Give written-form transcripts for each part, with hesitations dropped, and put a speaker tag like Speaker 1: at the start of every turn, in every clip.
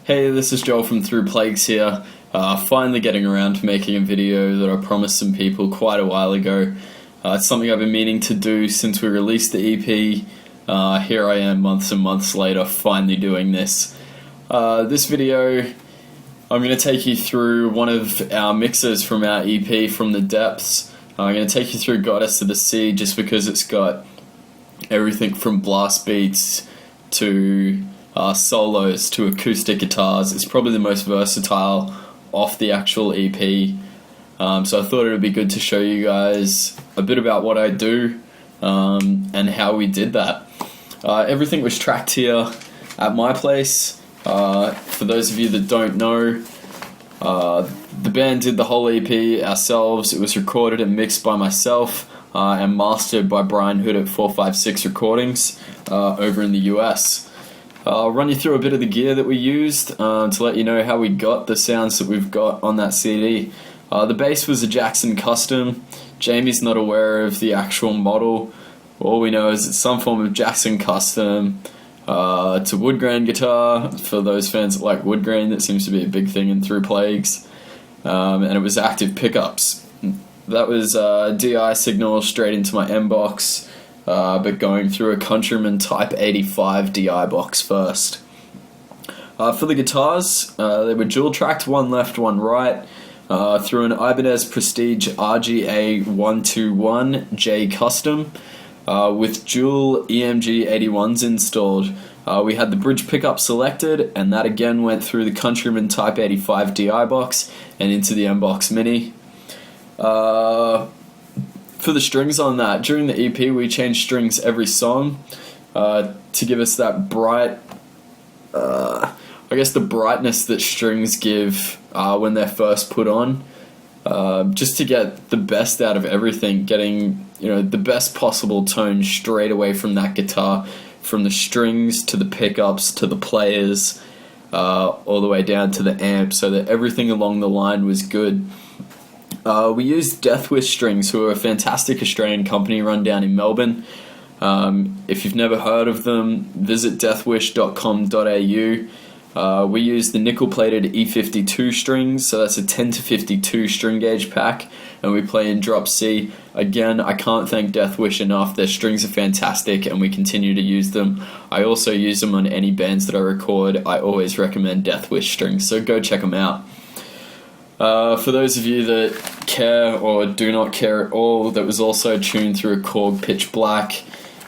Speaker 1: Hey, this is Joel from Through Plagues here. Finally getting around to making a video that I promised some people quite a while ago. It's something I've been meaning to do since we released the EP. Here I am months and months later finally doing this. This video, I'm going to take you through one of our mixes from our EP, From the Depths. I'm going to take you through Goddess of the Sea just because it's got everything from blast beats to solos to acoustic guitars. It's probably the most versatile off the actual EP. So I thought it would be good to show you guys a bit about what I do and how we did that. Everything was tracked here at my place. For those of you that don't know, the band did the whole EP ourselves. It was recorded and mixed by myself and mastered by Brian Hood at 456 Recordings over in the US. I'll run you through a bit of the gear that we used to let you know how we got the sounds that we've got on that CD. The bass was a Jackson Custom. Jamie's not aware of the actual model. All we know is it's some form of Jackson Custom. It's a wood grain guitar. For those fans that like wood grain, that seems to be a big thing in Through Plagues. And it was active pickups. That was DI signal straight into my M box. But going through a Countryman Type 85 DI box first. For the guitars, they were dual tracked, one left, one right, through an Ibanez Prestige RGA 121J Custom with dual EMG 81s installed. We had the bridge pickup selected, and that again went through the Countryman Type 85 DI box and into the M Box Mini. For the strings on that, during the EP we changed strings every song to give us that bright, the brightness that strings give when they're first put on, just to get the best out of everything, getting the best possible tone straight away from that guitar, from the strings to the pickups to the players, all the way down to the amp, so that everything along the line was good. We used Deathwish Strings, who are a fantastic Australian company run down in Melbourne. If you've never heard of them, visit deathwish.com.au. We used the nickel-plated E52 strings, so that's a 10 to 52 string gauge pack, and we play in drop C. Again, I can't thank Deathwish enough. Their strings are fantastic, and we continue to use them. I also use them on any bands that I record. I always recommend Deathwish Strings, so go check them out. For those of you that care or do not care at all, that was also tuned through a Korg Pitch Black.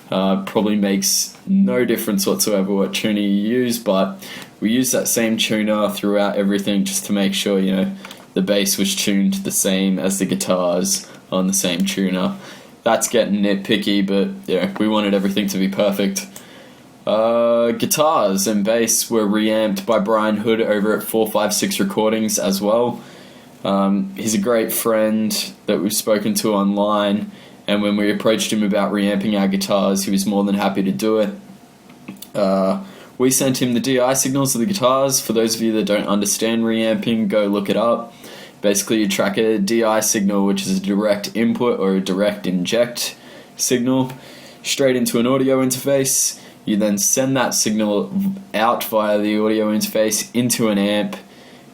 Speaker 1: Probably makes no difference whatsoever what tuner you use, but we used that same tuner throughout everything just to make sure the bass was tuned the same as the guitars on the same tuner. That's getting nitpicky, but we wanted everything to be perfect. Guitars and bass were reamped by Brian Hood over at 456 Recordings as well. He's a great friend that we've spoken to online, and when we approached him about reamping our guitars, he was more than happy to do it. We sent him the DI signals of the guitars. For those of you that don't understand reamping, go look it up. Basically, you track a DI signal, which is a direct input or a direct inject signal, straight into an audio interface. You then send that signal out via the audio interface into an amp,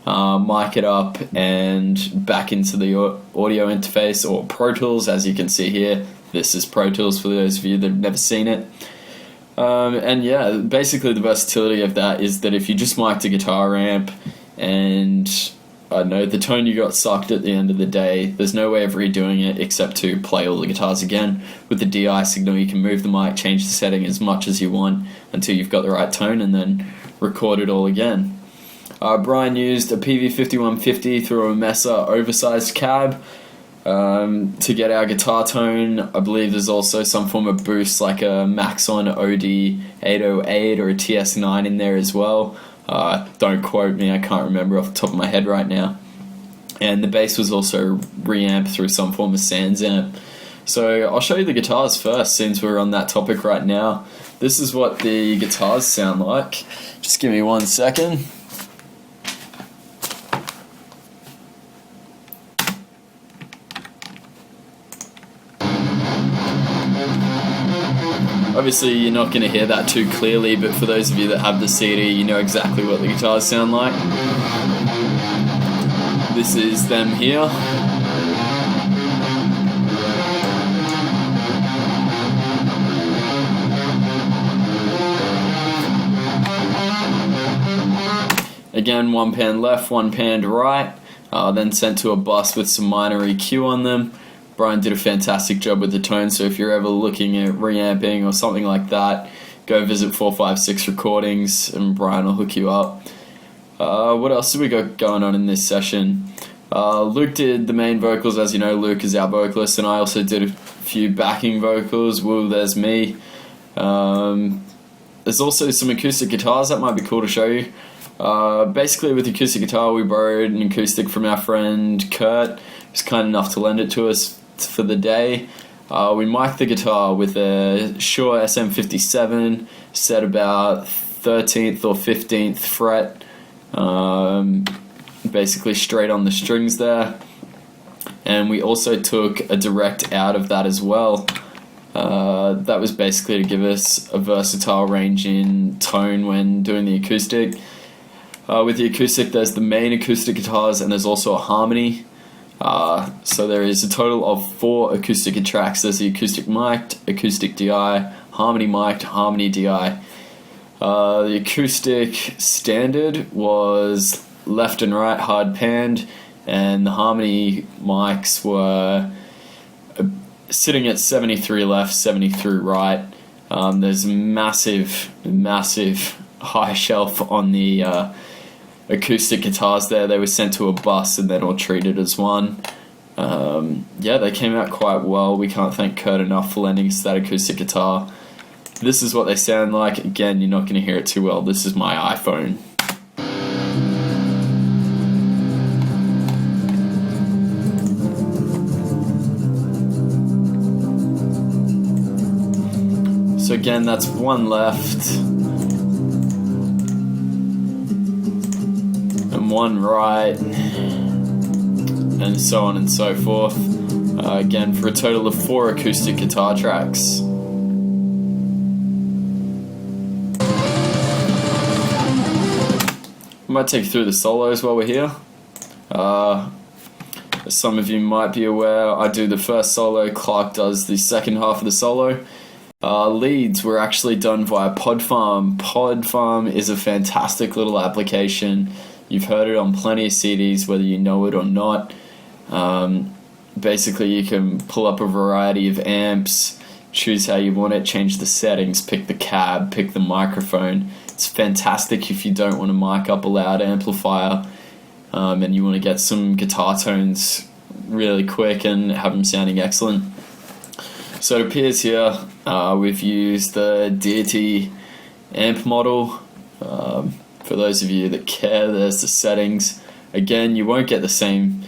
Speaker 1: mic it up, and back into the audio interface, or Pro Tools, as you can see here. This is Pro Tools for those of you that have never seen it. Basically the versatility of that is that if you just mic'd a guitar amp and the tone you got sucked at the end of the day, there's no way of redoing it except to play all the guitars again. With the DI signal, you can move the mic, change the setting as much as you want until you've got the right tone, and then record it all again. Brian used a PV5150 through a Mesa oversized cab to get our guitar tone. I believe there's also some form of boost like a Maxon OD808 or a TS9 in there as well. Don't quote me, I can't remember off the top of my head right now. And the bass was also reamped through some form of Sans amp. So I'll show you the guitars first, since we're on that topic right now. This is what the guitars sound like. Just give me 1 second. Obviously you're not going to hear that too clearly, but for those of you that have the CD, you know exactly what the guitars sound like. This is them here. Again, one pan left, one pan right, then sent to a bus with some minor EQ on them. Brian did a fantastic job with the tone, so if you're ever looking at reamping or something like that, go visit 456 Recordings and Brian will hook you up. What else did we got going on in this session? Luke did the main vocals. As you know, Luke is our vocalist, and I also did a few backing vocals. Woo, there's me. There's also some acoustic guitars that might be cool to show you. Basically, with acoustic guitar, we borrowed an acoustic from our friend Kurt, who's kind enough to lend it to us for the day. We mic'd the guitar with a Shure SM57 set about 13th or 15th fret, basically straight on the strings there. And we also took a direct out of that as well. That was basically to give us a versatile range in tone when doing the acoustic. With the acoustic, there's the main acoustic guitars and there's also a harmony. So there is a total of 4 acoustic tracks. There's the acoustic mic'd, acoustic DI, harmony mic'd, harmony DI. The acoustic standard was left and right hard panned, and the harmony mics were sitting at 73 left, 73 right. There's massive high shelf on the acoustic guitars there. They were sent to a bus and then all treated as one. Yeah, they came out quite well. We can't thank Kurt enough for lending us that acoustic guitar. This is what they sound like. Again, you're not going to hear it too well. This is my iPhone. So again, that's one left and one right, and so on and so forth. Again, for a total of 4 acoustic guitar tracks. I might take you through the solos while we're here. As some of you might be aware, I do the first solo, Clark does the second half of the solo. Leads were actually done via PodFarm. PodFarm is a fantastic little application. You've heard it on plenty of CDs, whether you know it or not. Basically, you can pull up a variety of amps, choose how you want it, change the settings, pick the cab, pick the microphone. It's fantastic if you don't want to mic up a loud amplifier and you want to get some guitar tones really quick and have them sounding excellent. So it appears here we've used the Deity amp model. For those of you that care, there's the settings. Again, you won't get the same,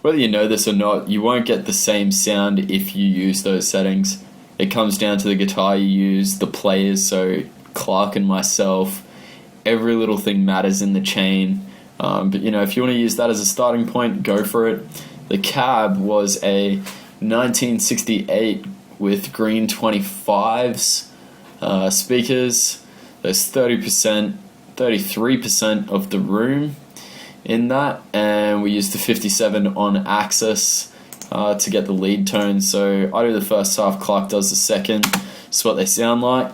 Speaker 1: whether you know this or not, you won't get the same sound if you use those settings. It comes down to the guitar you use, the players, so Clark and myself, every little thing matters in the chain. But you know, if you want to use that as a starting point, go for it. The cab was a 1968 with green 25s speakers. There's 33% of the room in that, and we used the 57 on Axis to get the lead tone. So I do the first half, Clark does the second. That's what they sound like.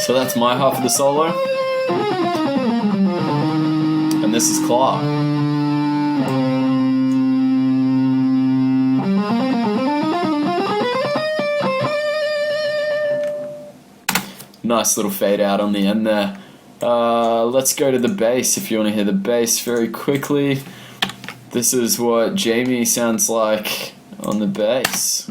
Speaker 1: So that's my half of the solo. And this is Clark. Nice little fade out on the end there. Let's go to the bass if you want to hear the bass very quickly. This is what Jamie sounds like on the bass.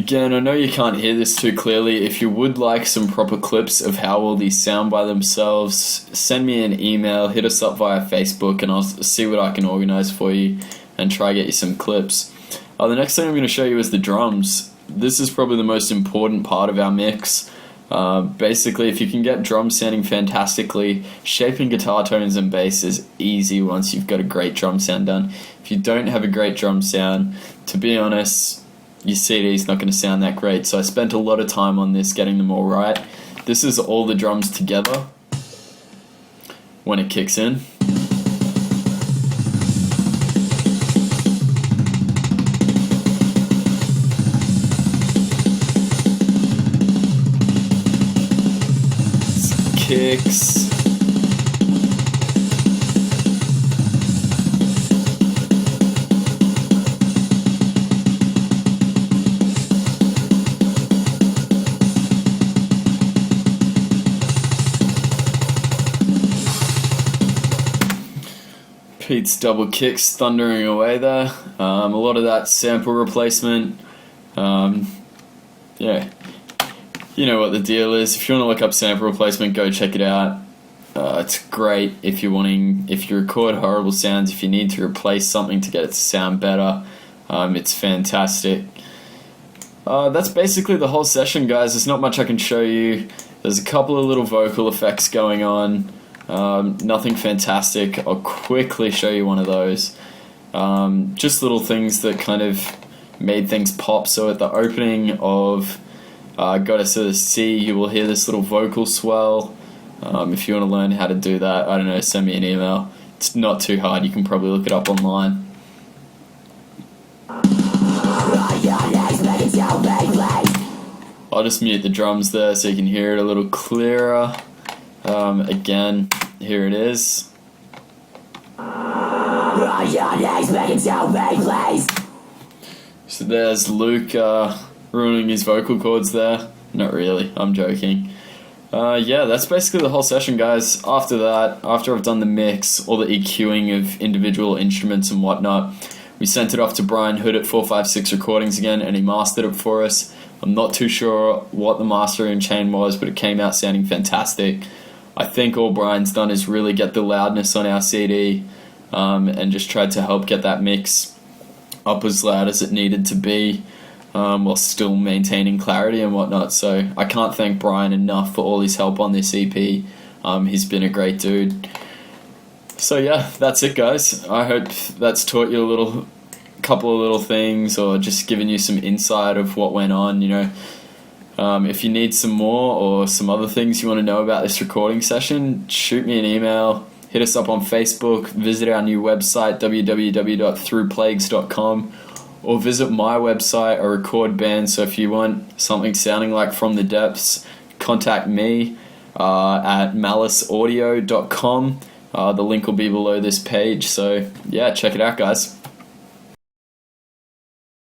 Speaker 1: Again, I know you can't hear this too clearly. If you would like some proper clips of how all these sound by themselves, send me an email, hit us up via Facebook, and I'll see what I can organize for you and try to get you some clips. The next thing I'm going to show you is the drums. This is probably the most important part of our mix. Basically, if you can get drums sounding fantastically, shaping guitar tones and bass is easy once you've got a great drum sound done. If you don't have a great drum sound, to be honest, your CD is not going to sound that great. So I spent a lot of time on this, getting them all right. This is all the drums together when it kicks in. Kicks. Pete's double kicks thundering away there. A lot of that sample replacement. Yeah. You know what the deal is. If you want to look up sample replacement, go check it out. It's great if you record horrible sounds, if you need to replace something to get it to sound better. It's fantastic. That's basically the whole session, guys. There's not much I can show you. There's a couple of little vocal effects going on. Nothing fantastic. I'll quickly show you one of those. Just little things that kind of made things pop. So at the opening of Goddess of the Sea, you will hear this little vocal swell. If you want to learn how to do that, I don't know, send me an email. It's not too hard, you can probably look it up online. I'll just mute the drums there so you can hear it a little clearer. Again, here it is. So there's Luke ruining his vocal cords there. Not really, I'm joking. Yeah, that's basically the whole session, guys. After that, after I've done the mix, all the EQing of individual instruments and whatnot, we sent it off to Brian Hood at 456 Recordings again, and he mastered it for us. I'm not too sure what the mastering chain was, but it came out sounding fantastic. I think all Brian's done is really get the loudness on our CD, and just tried to help get that mix up as loud as it needed to be, while still maintaining clarity and whatnot. So I can't thank Brian enough for all his help on this EP. He's been a great dude. So yeah, that's it, guys. I hope that's taught you a couple of little things, or just given you some insight of what went on, you know. If you need some more or some other things you want to know about this recording session, shoot me an email, hit us up on Facebook, visit our new website, www.throughplagues.com, or visit my website, a record band. So if you want something sounding like From the Depths, contact me at maliceaudio.com. The link will be below this page. So yeah, check it out, guys.